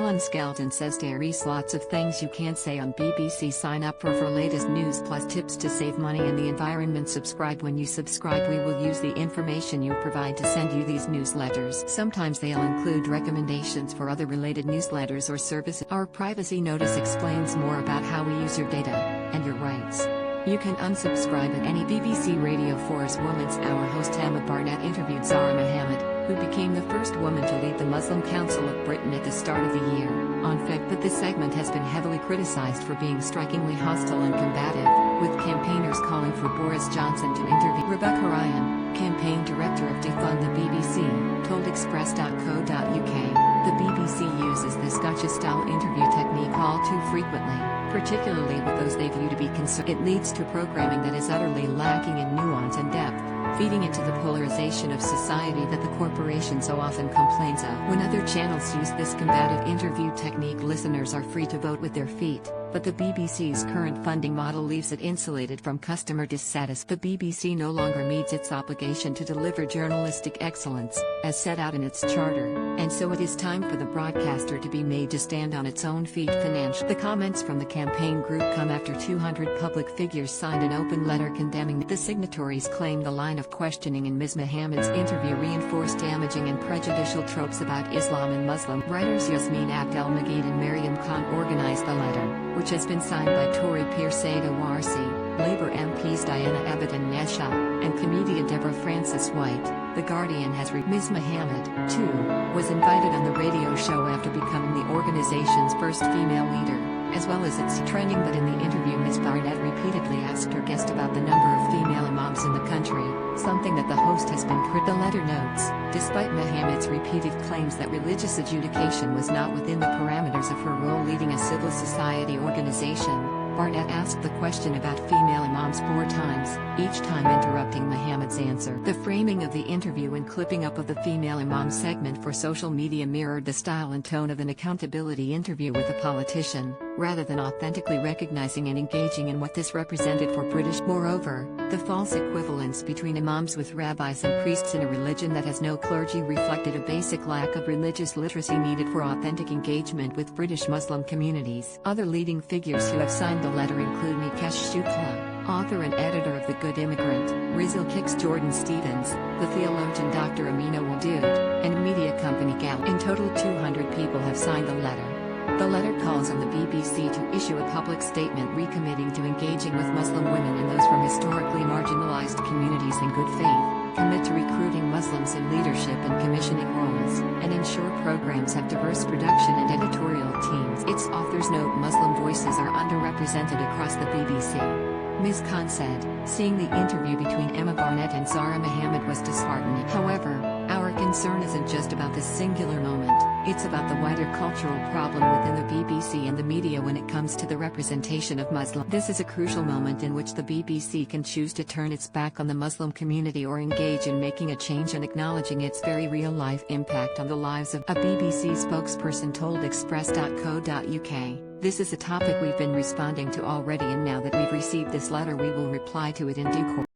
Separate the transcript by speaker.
Speaker 1: Helen Skelton says there is lots of things you can't say on BBC. Sign up for latest news plus tips to save money and the environment. Subscribe. When you subscribe, we will use the information you provide to send you these newsletters. Sometimes they'll include recommendations for other related newsletters or services. Our privacy notice explains more about how we use your data and your rights. You can unsubscribe at any. BBC Radio 4's Woman's Hour host Emma Barnett interviewed Zahra Mohammed, who became the first woman to lead the Muslim Council of Britain at the start of the year, on FIC. But this segment has been heavily criticized for being strikingly hostile and combative, with campaigners calling for Boris Johnson to intervene. Rebecca Ryan, campaign director of Defund the BBC, told Express.co.uk, the BBC uses this gotcha-style interview technique all too frequently, particularly with those they view to be concerned. It leads to programming that is utterly lacking in nuance and depth, feeding into the polarization of society that the corporation so often complains of. When other channels use this combative interview technique, listeners are free to vote with their feet, but the BBC's current funding model leaves it insulated from customer dissatisfaction. The BBC no longer meets its obligation to deliver journalistic excellence, as set out in its charter, and so it is time for the broadcaster to be made to stand on its own feet financially. The comments from the campaign group come after 200 public figures signed an open letter condemning the signatories claim the line of questioning in Ms. Mohammed's interview reinforced damaging and prejudicial tropes about Islam and Muslim. Writers Yasmin Abdel-Magid and Mariam Khan organized the letter, which has been signed by Tory peer Saida Warsi, Labour MPs Diana Abadan Nesha, and comedian Deborah Francis White. The Guardian has Ms. Mohammed, too, was invited on the radio show after becoming the organization's first female leader, as well as its trending. But in the interview, Ms. Barnett repeatedly asked her guest about the number of female imams in the country, something that the host has been The letter notes, despite Mohammed's repeated claims that religious adjudication was not within the parameters of her role leading a civil society organization, Barnett asked the question about female imams 4 times, each time interrupting Mohammed's answer. The framing of the interview and clipping up of the female imam segment for social media mirrored the style and tone of an accountability interview with a politician, rather than authentically recognizing and engaging in what this represented for British. Moreover, the false equivalence between imams with rabbis and priests in a religion that has no clergy reflected a basic lack of religious literacy needed for authentic engagement with British Muslim communities. Other leading figures who have signed the letter include Nikesh Shukla, author and editor of The Good Immigrant, Rizal Kicks Jordan Stevens, the theologian Dr. Amina Wadud, and media company Gal. In total, 200 people have signed the letter. The letter calls on the BBC to issue a public statement recommitting to engaging with Muslim women and those from historically marginalized communities in good faith, commit to recruiting Muslims in leadership and commissioning roles, and ensure programs have diverse production and editorial teams. Its authors note Muslim voices are underrepresented across the BBC. Ms. Khan said, seeing the interview between Emma Barnett and Zahra Mohammed was disheartening. However, our concern isn't just about this singular moment, it's about the wider cultural problem within the BBC and the media when it comes to the representation of Muslims. This is a crucial moment in which the BBC can choose to turn its back on the Muslim community or engage in making a change and acknowledging its very real-life impact on the lives of a BBC spokesperson told Express.co.uk. This is a topic we've been responding to already, and now that we've received this letter we will reply to it in due course.